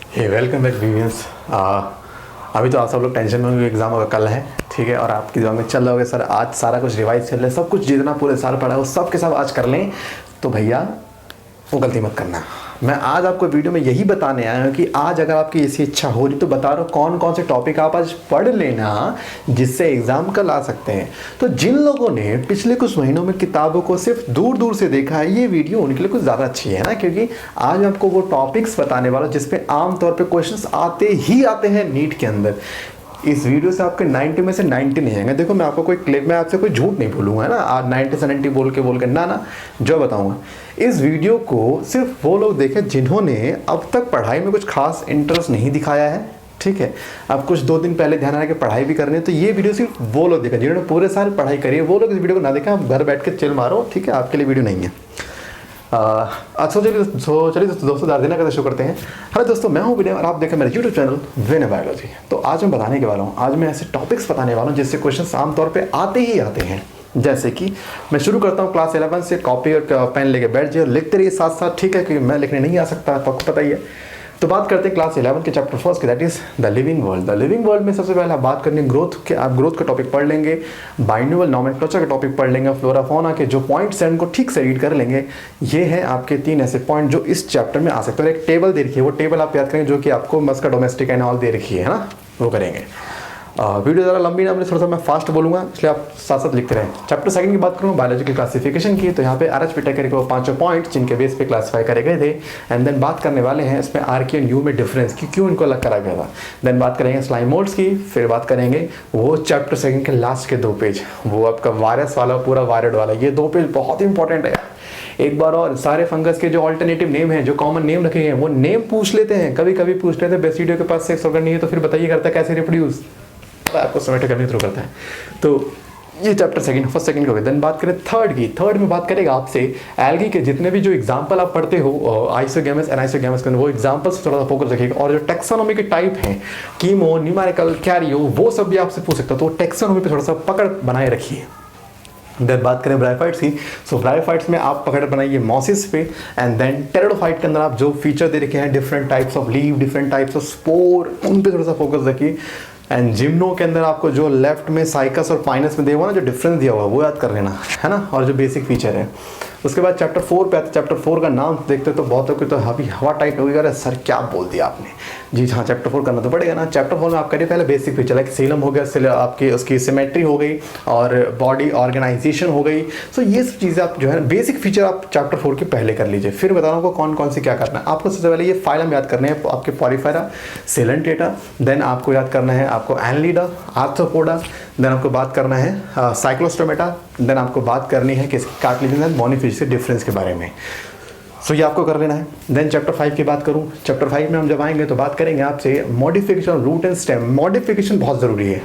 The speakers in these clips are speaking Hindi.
हे वेलकम बैक वीवियंस। अभी तो आप सब लोग टेंशन में होंगे, एग्जाम होगा कल है, ठीक है। और आपके दिमाग में चल रहा होगा सर आज सारा कुछ रिवाइज कर ले, सब कुछ जितना पूरे साल पढ़ा है वो सब के सब आज कर लें। तो भैया वो गलती मत करना। मैं आज आपको वीडियो में यही बताने आया हूँ कि आज अगर आपकी ऐसी इच्छा हो रही तो बता रहा हूँ कौन कौन से टॉपिक आप आज पढ़ लेना जिससे एग्जाम कल आ सकते हैं। तो जिन लोगों ने पिछले कुछ महीनों में किताबों को सिर्फ दूर दूर से देखा है, ये वीडियो उनके लिए कुछ ज़्यादा अच्छी है ना, क्योंकि आज मैं आपको वो टॉपिक्स बताने वाला हूँ जिसपे आमतौर पर क्वेश्चन आते ही आते हैं नीट के अंदर। इस वीडियो से आपके 90 में से 90 नहीं आएंगे। देखो मैं आपको कोई क्लिप में आपसे कोई झूठ नहीं बोलूँगा, है ना, आज 90 से 90 बोल के ना जो बताऊँगा। इस वीडियो को सिर्फ वो लोग देखें जिन्होंने अब तक पढ़ाई में कुछ खास इंटरेस्ट नहीं दिखाया है, ठीक है। अब कुछ 2 दिन पहले ध्यान आ रहा है कि पढ़ाई भी करनी है, तो ये वीडियो सिर्फ वो लोग देखें जिन्होंने पूरे साल पढ़ाई करी है। वो लोग इस वीडियो को ना देखें, आप घर बैठ के चिल मारो, ठीक है, आपके लिए वीडियो नहीं है। चलिए दोस्तों दार देना शुरू करते हैं। हेलो दोस्तों, मैं हूं विनय और आप देखें मेरे यूट्यूब चैनल विनय बायोलॉजी। तो आज मैं बताने के वाला हूं, आज मैं ऐसे टॉपिक्स बताने वाला हूं जिससे क्वेश्चन आमतौर पे आते ही आते हैं। जैसे कि मैं शुरू करता हूं क्लास 11 से, कॉपी और पेन लेके बैठ जाइए, लिखते रहिए साथ साथ, ठीक है, क्योंकि मैं लिखने नहीं आ सकता, आपको पता ही है। तो बात करते हैं क्लास 11 के चैप्टर फर्स्ट की, that is the living world. The living world में सबसे पहले आप बात करनी ग्रोथ के, आप ग्रोथ का टॉपिक पढ़ लेंगे, बाइनोमियल नोमेनक्लेचर का टॉपिक पढ़ लेंगे, फ्लोरा फौना के जो पॉइंट्स हैं उनको ठीक से रीड कर लेंगे। ये हैं आपके 3 ऐसे पॉइंट जो इस चैप्टर में आ सकते हैं। एक टेबल दे रखी है, वो टेबल आप याद करेंगे जो कि आपको मस्का डोमेस्टिक एंड ऑल दे रखी है ना, वो करेंगे। वीडियो ज़रा लंबी ना, थोड़ा सा मैं फास्ट बोलूँगा, इसलिए आप साथ साथ लिखते रहें। चैप्टर 2 की बात करूँ बायोलॉजिकल क्लासिफिकेशन की, तो यहाँ पे आर.एच. व्हिटेकर के वो 5 पॉइंट्स जिनके बेस पे क्लासीफाई करे गए थे। एंड देन बात करने वाले हैं इसमें आर के एंड यू में डिफरेंस की, क्यों इनको अलग करा गया था। देन बात करेंगे स्लाइम मोल्ड्स की, फिर बात करेंगे वो चैप्टर 2 के लास्ट के 2 पेज, वो आपका वायरस वाला, पूरा वायरड वाला, ये 2 पेज बहुत इंपॉर्टेंट है। एक बार और सारे फंगस के जो ऑल्टरनेटिव नेम हैं, जो कॉमन नेम रखे हैं, वो नेम पूछ लेते हैं, कभी कभी पूछ लेते हैं। बेसिडियो के पास सेक्स ऑर्गन नहीं है तो फिर बताइए करता है कैसे रिप्रोड्यूस, आपको सोमेटिक करने थ्रू करता है। तो ये चैप्टर फर्स्ट सेकंड के हो गए। देन बात करें थर्ड की, थर्ड में बात करेगा आपसे एल्गी के जितने भी जो एग्जांपल आप पढ़ते हो आइसोगेमस एनाइसोगेमस के, वो एग्जांपल्स थोड़ा सा फोकस रखिएगा। और जो टेक्सोनोमी के टाइप हैं, कीमो, न्यूमेरिकल, कैरियो, वो सब भी आपसे पूछ सकता है, तो टेक्सोनोमी पे थोड़ा सा पकड़ बनाए रखिए। देन बात करें ब्रायोफाइट्स की, सो ब्रायोफाइट्स में आप पकड़ बनाइए मॉसिस पे। एंड देन टेरिडोफाइट के अंदर आप जो फीचर दे रखे हैं, different types of leave, different types of spore, उन पे थोड़ा सा फोकस रखिए। एंड जिम्नो के अंदर आपको जो लेफ्ट में साइकस और पाइनस में दिया हुआ ना, जो डिफरेंस दिया हुआ वो याद कर लेना, है ना, और जो बेसिक फीचर है। उसके बाद चैप्टर 4 पे आते हैं। चैप्टर 4 का नाम देखते तो बहुत लोग तो अभी हवा टाइट हो गया, सर क्या बोल दिया आपने। जी हाँ, चैप्टर 4 करना तो पड़ेगा ना। चैप्टर 4 में आप करिए पहले बेसिक फीचर, लाइक सीलम हो गया, आपकी उसकी सिमेट्री हो गई और बॉडी ऑर्गेनाइजेशन हो गई। सो ये सब चीज़ें आप जो है बेसिक फीचर आप चैप्टर 4 के पहले कर लीजिए। फिर बता रहा हूँ आपको कौन कौन से क्या करना है। आपको सबसे पहले ये फाइलम याद करने हैं, आपके पॉलीफेरा, सेलेंटेटा। देन आपको याद करना है आपको एनलीडा, आर्थ्रोपोडा। देन आपको बात करना है साइक्लोस्टोमेटा। देन आपको बात करनी है कि कार्टिलेजियस एंड मोनोफिश के डिफरेंस के बारे में। सो ये आपको कर लेना है। देन चैप्टर 5 की बात करूँ, चैप्टर 5 में हम जब आएंगे तो बात करेंगे आपसे modification root and stem. Modification बहुत ज़रूरी है,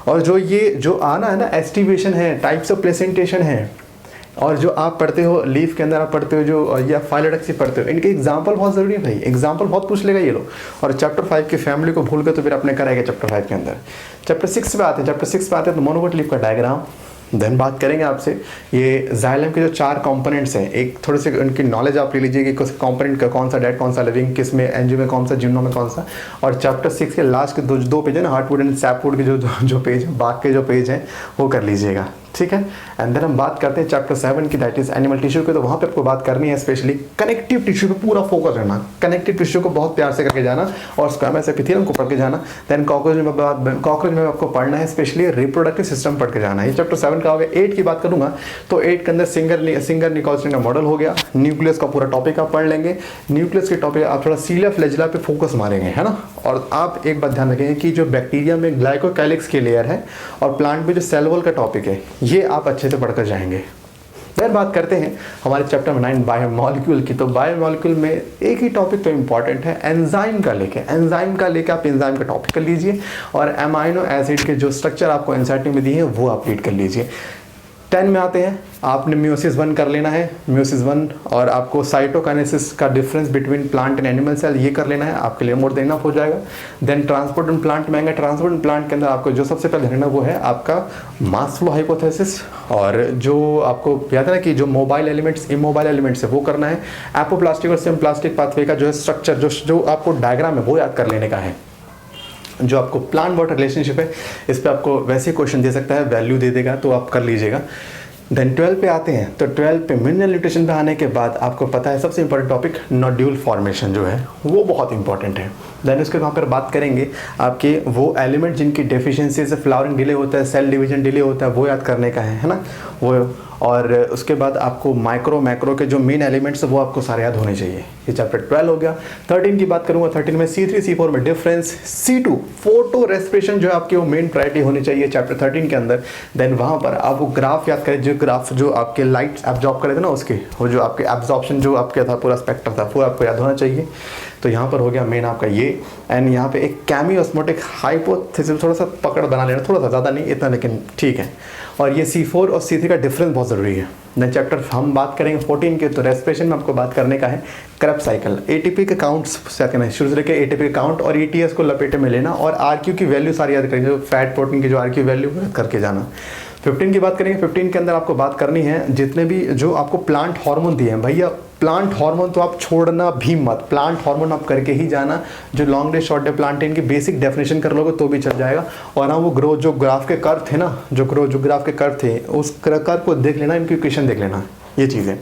और जो आना है ना, एस्टिवेशन है, टाइप्स ऑफ प्लेसेंटेशन है, और जो आप पढ़ते हो लीफ के अंदर आप पढ़ते हो जो, या फाइलोडक्सी पढ़ते हो, इनके एग्जाम्पल बहुत ज़रूरी है भाई, एग्जाम्पल बहुत पूछ लेगा ये लोग। और चैप्टर 5 की फैमिली को भूल गए तो फिर अपने कराएगा चैप्टर 5 के अंदर। चैप्टर 6 पे आते हैं, चैप्टर 6 पे आते हैं तो मोनोकोट लीफ का डायग्राम। देन बात करेंगे आपसे ये जाइलम के जो 4 कंपोनेंट्स हैं, एक थोड़े से उनकी नॉलेज आप ले लीजिए कि कुछ कंपोनेंट का कौन सा डेड, कौन सा लिविंग, किस में एंजियो में कौन सा, जिम्नो में कौन सा। और चैप्टर 6 के लास्ट के दो पेज है ना, हार्टवुड एंड सैपवुड के जो पेज, बाग के जो पेज हैं वो कर लीजिएगा, ठीक है। एंड देन हम बात करते हैं चैप्टर 7 की, दैट इज एनिमल टिश्यू के। तो वहाँ पे आपको बात करनी है स्पेशली कनेक्टिव टिश्यू पे पूरा फोकस रहना, कनेक्टिव टिश्यू को बहुत प्यार से करके जाना, और स्क्वैमस एपिथेलियम को पढ़ के जाना। देन कॉकरोच में आपको पढ़ना है स्पेशली रिप्रोडक्टिव सिस्टम पढ़ के जाना है। ये चैप्टर 7 का हो गया। 8 की बात करूँगा तो 8 के अंदर सिंगर निकोल्सन का मॉडल हो गया। न्यूक्लियस का पूरा टॉपिक आप पढ़ लेंगे। न्यूक्लियस के टॉपिक आप थोड़ा सीलिया फ्लैजिला पे फोकस मारेंगे, है ना। और आप एक बात ध्यान रखेंगे कि जो बैक्टीरिया में ग्लाइकोकैलिक्स की लेयर है और प्लांट में जो सेल वॉल का टॉपिक है, ये आप अच्छे से पढ़कर जाएंगे। फिर बात करते हैं हमारे चैप्टर 9 बायोमॉलिक्यूल की। तो बायोमॉलिक्यूल में एक ही टॉपिक तो इंपॉर्टेंट है, एंजाइम का लेके आप एंजाइम का टॉपिक कर लीजिए, और अमाइनो एसिड के जो स्ट्रक्चर आपको एनसीईआरटी में दिए हैं वो आप रीड कर लीजिए। 10 में आते हैं, आपने म्यूसिस 1 कर लेना है, म्यूसिस 1, और आपको साइटोकाइनेसिस का difference between plant and animal cell ये कर लेना है, आपके लिए मोर देन इनफ हो जाएगा। देन ट्रांसपोर्ट एंड प्लांट में आएंगे, ट्रांसपोर्ट एंड प्लांट के अंदर आपको जो सबसे पहले ध्यान वो है आपका मास फ्लो हाइपोथेसिस, और जो आपको याद है ना कि जो मोबाइल एलिमेंट्स इमोबाइल एलिमेंट्स है वो करना है। एपोप्लास्टिक और सिम्प्लास्टिक पाथवे का जो है स्ट्रक्चर, जो आपको डायग्राम है वो याद कर लेने का है। जो आपको प्लांट वाटर रिलेशनशिप है इस पर आपको वैसे क्वेश्चन दे सकता है, वैल्यू दे देगा तो आप कर लीजिएगा। देन 12 पे आते हैं, तो 12 पे मिनरल न्यूट्रिशन पे आने के बाद आपको पता है सबसे इंपॉर्टेंट टॉपिक नोड्यूल फॉर्मेशन जो है वो बहुत इंपॉर्टेंट है। देन उसके वहाँ पर बात करेंगे आपके वो एलिमेंट जिनकी डेफिशिएंसी से फ्लावरिंग डिले होता है, सेल डिवीजन डिले होता है, वो याद करने का है ना वो। और उसके बाद आपको माइक्रो मैक्रो के जो मेन एलिमेंट्स है वो आपको सारे याद होने चाहिए। ये चैप्टर 12 हो गया। 13 की बात करूंगा, 13 में C3 C4 में डिफरेंस, C2 फोटो रेस्पिरेशन जो आपकी वो मेन प्रायोरिटी होनी चाहिए चैप्टर 13 के अंदर। देन वहाँ पर आप वो ग्राफ याद करें, जो ग्राफ जो आपके लाइट एब्जॉर्ब करे थे ना उसके, वो जो आपके एब्जॉर्प्शन जो आपके था पूरा स्पेक्ट्रम था वो आपको याद होना चाहिए। तो यहाँ पर हो गया मेन आपका ये। एंड यहाँ पे एक कैमियोस्मोटिक हाइपोथेसिस थोड़ा सा पकड़ बना लेना, थोड़ा सा ज़्यादा नहीं इतना, लेकिन ठीक है। और ये C4 और C3 का डिफरेंस बहुत ज़रूरी है। देन चैप्टर हम बात करेंगे 14 के, तो रेस्पिरेशन में आपको बात करने का है क्रेब्स साइकिल, ATP के काउंट्स शुरू से लेकर ATP के काउंट और ETS को लपेटे में लेना, और RQ की वैल्यू सारी याद करेंगे, जो फैट प्रोटीन की जो RQ वैल्यू करके जाना। 15 की बात करेंगे, 15 के अंदर आपको बात करनी है जितने भी जो आपको प्लांट हार्मोन दिए हैं, भैया प्लांट हार्मोन तो आप छोड़ना भी मत, प्लांट हार्मोन आप करके ही जाना। जो long day short day plantain की बेसिक डेफिनेशन कर लोगे तो भी चल जाएगा। और हाँ वो ग्रोथ जो ग्राफ के कर्व थे ना, जो ग्राफ के कर्व थे उस कर्व को देख लेना, इनकी इक्वेशन देख लेना, ये चीज़ें।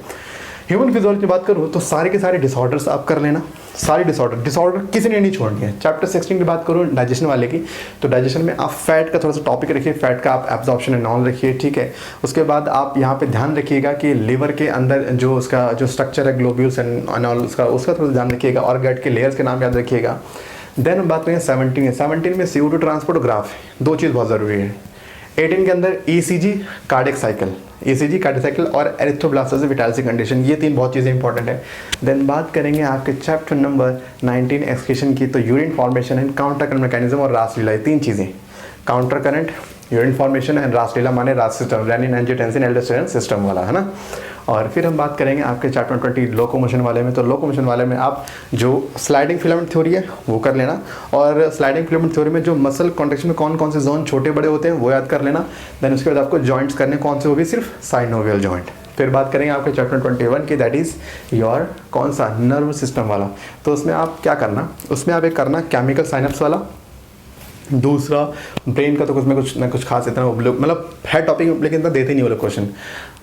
ह्यूमन फिजियोलॉजी की बात करूँ तो सारे के सारे डिसऑर्डर्स आप कर लेना, सारी डिसऑर्डर किसी ने नहीं छोड़नी है। चैप्टर 16 की बात करूँ डाइजेशन वाले की, तो डाइजेशन में आप फैट का थोड़ा सा टॉपिक रखिए, फैट का आप एब्जॉर्प्शन एंड ऑन रखिए, ठीक है। उसके बाद आप यहाँ पे ध्यान रखिएगा कि लिवर के अंदर जो उसका जो स्ट्रक्चर है ग्लोब्यूल्स एंड ऑल, उसका थोड़ा ध्यान रखिएगा, और गट के लेयर्स के नाम याद रखिएगा। देन हम बात करेंगे 17 में CO2 ट्रांसपोर्ट ग्राफ, दो चीज़ बहुत ज़रूरी है। 18 के अंदर ECG कार्डियक साइकिल और एरिथ्रोब्लास्टोसिस विटालिटी कंडीशन, ये तीन बहुत चीज़ें इंपॉर्टेंट है। देन बात करेंगे आपके चैप्टर नंबर 19 एक्सक्रीशन की, तो urine formation and counter current mechanism और रासलीला, ये तीन चीज़ें, counter current, urine formation and रासलीला माने RAAS system, renin angiotensin aldosterone system वाला, है ना। और फिर हम बात करेंगे आपके चैप्टर 20 लोकोमोशन वाले में, तो लोकोमोशन वाले में आप जो स्लाइडिंग फिलामेंट थ्योरी है वो कर लेना, और स्लाइडिंग फिलामेंट थ्योरी में जो मसल कॉन्ट्रैक्शन में कौन कौन से जोन छोटे बड़े होते हैं वो याद कर लेना। देन उसके बाद आपको जॉइंट्स करने कौन से, वो भी सिर्फ साइनोवियल जॉइंट। फिर बात करेंगे आपके चैप्टर 21 की, दैट इज़ योर कौन सा नर्व सिस्टम वाला, तो उसमें आप क्या करना, उसमें आप एक करना केमिकल साइनप्स वाला, दूसरा ब्रेन का तो उसमें कुछ ना कुछ खास इतना मतलब है टॉपिक, लेकिन इतना देते नहीं वो लोग क्वेश्चन।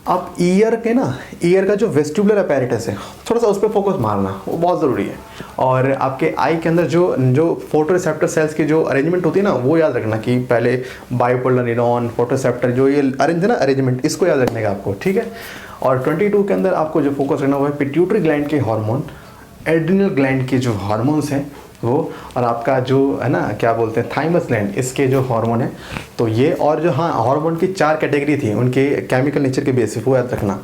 आप ईयर का जो वेस्टिबुलर अपैरेटस है थोड़ा सा उस पर फोकस मारना, वो बहुत ज़रूरी है। और आपके आई के अंदर जो फोटोरिसेप्टर सेल्स की जो अरेंजमेंट होती है ना, वो याद रखना कि पहले बाइपोलर न्यूरॉन, फोटोरिसेप्टर जो ये अरेंज है ना अरेंजमेंट, इसको याद रखने का आपको, ठीक है। और 22 के अंदर आपको जो फोकस रखना वो है पिट्यूटरी ग्लैंड के हार्मोन, एड्रिनल ग्लैंड के जो हार्मोन्स हैं वो, और आपका जो है ना क्या बोलते हैं थाइमस ग्लैंड, इसके जो हार्मोन है, तो ये और जो हाँ हार्मोन की 4 कैटेगरी थी उनके केमिकल नेचर के बेसिस, वो याद रखना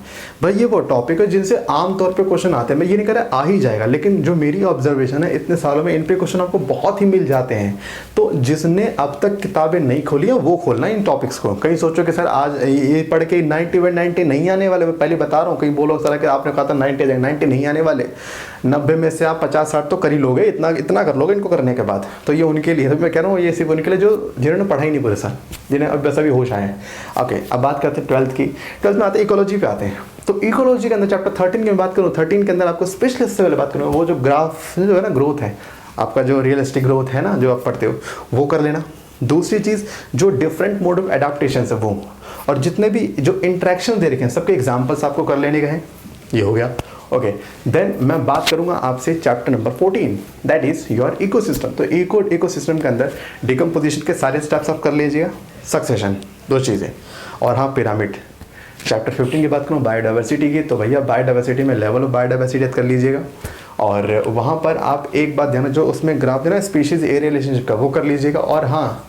भाई। ये वो टॉपिक है जिनसे आमतौर पे क्वेश्चन आते हैं, मैं ये नहीं कह रहा आ ही जाएगा, लेकिन जो मेरी ऑब्जर्वेशन है इतने सालों में इन पे क्वेश्चन आपको बहुत ही मिल जाते हैं। तो जिसने अब तक किताबें नहीं खोली हैं वो खोलना इन टॉपिक्स को। कहीं सोचो कि सर आज ये पढ़ के 90 नहीं आने वाले, मैं पहले बता रहा हूँ, कहीं बोलो सर कि आपने कहा था 90 नहीं आने वाले, 90 में से आप 50-60 तो कर ही लोगे, इतना कर लोगे इनको करने के बाद। तो ये उनके लिए, तो मैं कह रहा हूँ ये सिर्फ उनके लिए जो जिन्होंने पढ़ाई नहीं पूरे साल, जिन्हें अब बस अभी होश आए हैं। ओके, अब बात करते हैं 12th की। 12th में आते हैं इकोलॉजी पे आते हैं, तो इकोलॉजी के अंदर चैप्टर 13 की बात करूँ, 13 के अंदर आपको स्पेशलिस्ट से पहले बात करूँ, वो जो ग्राफ जो है ना ग्रोथ है आपका, जो रियलिस्टिक ग्रोथ है ना जो आप पढ़ते हो वो कर लेना। दूसरी चीज़ जो डिफरेंट मोड ऑफ एडाप्टेशन है वो, और जितने भी जो इंट्रैक्शन दे रखे हैं सबके एग्जाम्पल्स आपको कर लेने का है, ये हो गया। ओके, देन मैं बात करूंगा आपसे chapter number 14, that is your ecosystem. तो इकोसिस्टम के अंदर डिकम्पोजिशन के सारे स्टेप्स आप कर लीजिएगा, सक्सेशन, दो चीज़ें, और हाँ पिरामिड। चैप्टर 15 की बात करूँ बायोडाइवर्सिटी की, तो भैया बायोडाइवर्सिटी में लेवल ऑफ बायोडाइवर्सिटी कर लीजिएगा, और वहाँ पर आप एक बात ध्यान, जो उसमें ग्राफ है ना स्पीशीज एरिया रिलेशनशिप का, वो कर लीजिएगा। और हाँ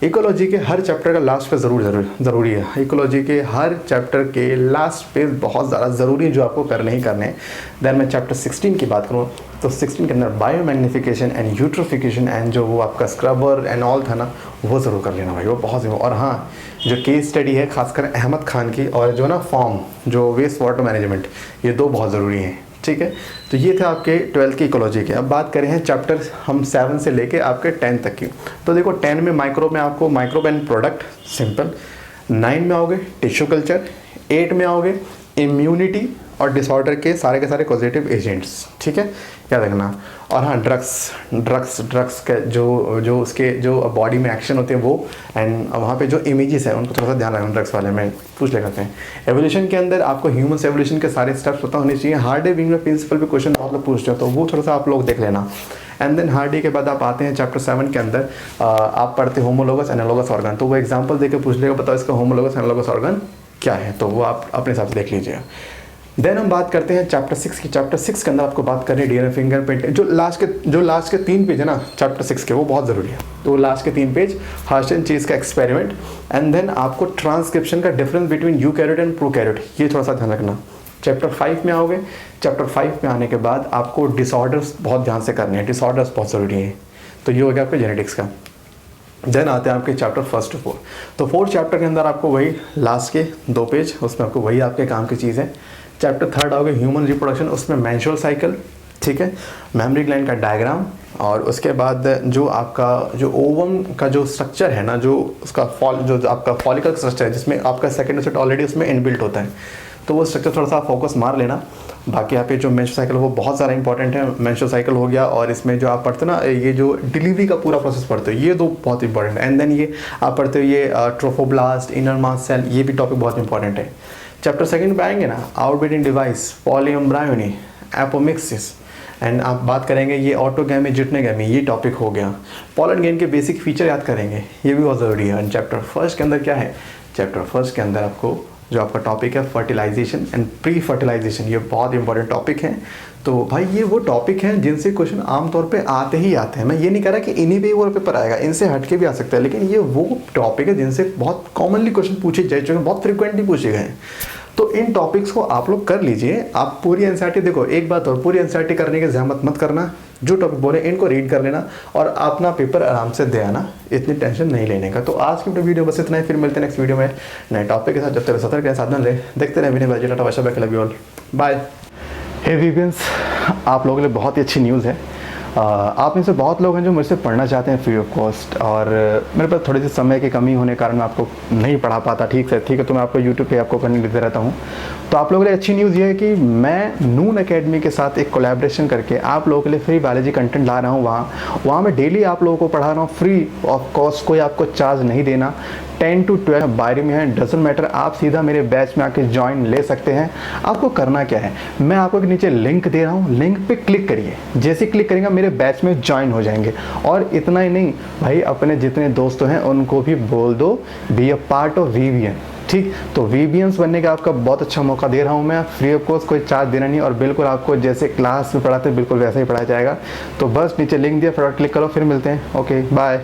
इकोलॉजी के हर चैप्टर का लास्ट पेज ज़रूरी है। इकोलॉजी के हर चैप्टर के लास्ट पेज बहुत ज़्यादा ज़रूरी है, जो आपको करने ही करने हैं। देन मैं चैप्टर 16 की बात करूँ तो 16 के अंदर बायोमैग्निफिकेशन एंड यूट्रोफिकेशन एंड जो वो आपका स्क्रबर एंड ऑल था ना, वो ज़रूर कर लेना भाई, वो बहुत ज़रूरी। और हाँ, जो केस स्टडी है खासकर अहमद खान की, और जो ना फॉर्म जो वेस्ट वाटर मैनेजमेंट, ये दो बहुत ज़रूरी हैं। ठीक है, तो ये थे आपके 12th की इकोलॉजी के। अब बात करें हैं चैप्टर हम 7 से लेके आपके 10 तक की। तो देखो 10 में माइक्रो में आपको माइक्रोब एंड प्रोडक्ट सिंपल, 9 में आओगे टिश्यू कल्चर, 8 में आओगे इम्यूनिटी और डिसऑर्डर के सारे कॉजेटिव एजेंट्स। ठीक है, याद रखना। और हाँ, ड्रग्स के जो उसके जो बॉडी में एक्शन होते हैं वो, एंड वहाँ पे जो इमेजेस है उनको थोड़ा सा ध्यान रखना। ड्रग्स वाले में पूछ ले करते हैं। एवोल्यूशन के अंदर आपको ह्यूमन एवोल्यूशन के सारे स्टेप्स पता होने चाहिए। हार्डे बीइंग में प्रिंसिपल पे क्वेश्चन बहुत लोग पूछते हो, तो वो थोड़ा सा आप लोग देख लेना। एंड देन हार्डे के बाद आप आते हैं चैप्टर 7 के अंदर, आप पढ़ते होमोलोगस एनालोगस ऑर्गन। तो वो एग्जाम्पल देकर पूछ लेगा, बताओ इसका होमोलोगस एनालोगस ऑर्गन क्या है, तो वो आप अपने हिसाब से देख लीजिएगा। देन हम बात करते हैं चैप्टर 6 की। चैप्टर 6 के अंदर आपको बात करनी है डीएनए फिंगरप्रिंट। जो लास्ट के 3 पेज है ना चैप्टर 6 के, वो बहुत ज़रूरी है। तो लास्ट के 3 पेज, हर्शन चीज का एक्सपेरिमेंट, एंड देन आपको ट्रांसक्रिप्शन का difference between eukaryote and prokaryote, ये थोड़ा सा ध्यान रखना। चैप्टर 5 में आओगे। चैप्टर 5 में आने के बाद आपको डिसऑर्डर्स बहुत ध्यान से करने हैं, डिसऑर्डर्स बहुत ज़रूरी हैं। तो ये हो गया आपके जेनेटिक्स का। देन आते हैं आपके चैप्टर 1 to 4। तो 4 चैप्टर के अंदर आपको वही लास्ट के 2 पेज, उसमें आपको वही आपके काम की चीज़ है। चैप्टर 3 आओगे ह्यूमन रिप्रोडक्शन, उसमें मेंस्ट्रुअल साइकिल, ठीक है, मेमरी ग्लैंड का डायग्राम, और उसके बाद जो आपका जो ओवम का जो स्ट्रक्चर है ना, जो उसका जो आपका फॉलिकल स्ट्रक्चर है, जिसमें आपका सेकेंड सेट ऑलरेडी उसमें इनबिल्ट होता है, तो वो स्ट्रक्चर थोड़ा सा फोकस मार लेना। बाकी यहाँ पे जो मेंस्ट्रुअल साइकिल वो बहुत ज़्यादा इंपॉर्टेंट है। मेंस्ट्रुअल साइकिल हो गया, और इसमें जो आप पढ़ते हो ना, ये जो डिलीवरी का पूरा प्रोसेस पढ़ते हो, ये दो बहुत इंपॉर्टेंट है। एंड देन ये आप पढ़ते हो ये ट्रोफोब्लास्ट, इनर मास सेल, ये भी टॉपिक बहुत इंपॉर्टेंट है। चैप्टर 2 पे आएंगे ना, आउटब्रीडिंग डिवाइस, पॉलीएम्ब्रायोनी, एपोमिक्सिस, एंड आप बात करेंगे ये ऑटोगैमी जिटनेगैमी, ये टॉपिक हो गया। पॉलन गेन के बेसिक फीचर याद करेंगे, ये भी बहुत ज़रूरी है। एंड चैप्टर 1 के अंदर क्या है, चैप्टर 1 के अंदर आपको जो आपका टॉपिक है फर्टिलाइजेशन एंड प्री फर्टिलाइजेशन, ये बहुत इंपॉर्टेंट टॉपिक है। तो भाई ये वो टॉपिक हैं जिनसे क्वेश्चन आमतौर पे आते ही आते हैं। मैं ये नहीं कह रहा कि इन्हीं पे वो पेपर आएगा, इनसे हट के भी आ सकता है, लेकिन ये वो टॉपिक है जिनसे बहुत कॉमनली क्वेश्चन पूछे जा चुके हैं, बहुत फ्रिक्वेंटली पूछे गए हैं। तो इन टॉपिक्स को आप लोग कर लीजिए। आप पूरी एनसीईआरटी देखो, एक बात और, पूरी एनसीईआरटी करने की जहमत मत करना। जो टॉपिक बोले इनको रीड कर लेना और अपना पेपर आराम से दे आना, इतनी टेंशन नहीं लेने का। तो आज की वीडियो बस इतना ही, फिर मिलते हैं नेक्स्ट वीडियो में नए टॉपिक के साथ। जब तक सतर्क साधन रहे, देखते रहे विनय बाजी, tata bye bye, love you all, bye. Hey वीवियंस, आप लोगों के लिए बहुत ही अच्छी न्यूज़ है। आप में से बहुत लोग हैं जो मुझसे पढ़ना चाहते हैं फ्री ऑफ कॉस्ट, और मेरे पास थोड़ी सी समय की कमी होने के कारण मैं आपको नहीं पढ़ा पाता ठीक है, तो मैं आपको यूट्यूब पे आपको करने देता रहता हूँ। तो आप लोगों के लिए अच्छी न्यूज़ ये है कि मैं नून एकेडमी के साथ एक कोलैबोरेशन करके आप लोगों के लिए फ्री बायोलॉजी कंटेंट ला रहा हूँ। वहाँ मैं डेली आप लोगों को पढ़ा रहा हूँ फ्री ऑफ कॉस्ट, कोई आपको चार्ज नहीं देना। 10 to 12 बाहर में है, डजंट मैटर, आप सीधा मेरे बैच में आके ज्वाइन ले सकते हैं। आपको करना क्या है, मैं आपको नीचे लिंक दे रहा हूँ, लिंक पे क्लिक करिए। जैसे क्लिक करेंगे मेरे बैच में ज्वाइन हो जाएंगे। और इतना ही नहीं भाई, अपने जितने दोस्त हैं उनको भी बोल दो be a part of VVN. ठीक, तो वीबीएंस बनने का आपका बहुत अच्छा मौका दे रहा हूँ मैं, फ्री ऑफ कॉस्ट, कोई चार्ज देना नहीं, और बिल्कुल आपको जैसे क्लास में पढ़ाते बिल्कुल वैसा ही पढ़ाया जाएगा। तो बस नीचे लिंक दिया, फटाफट क्लिक करो, फिर मिलते हैं। Okay bye.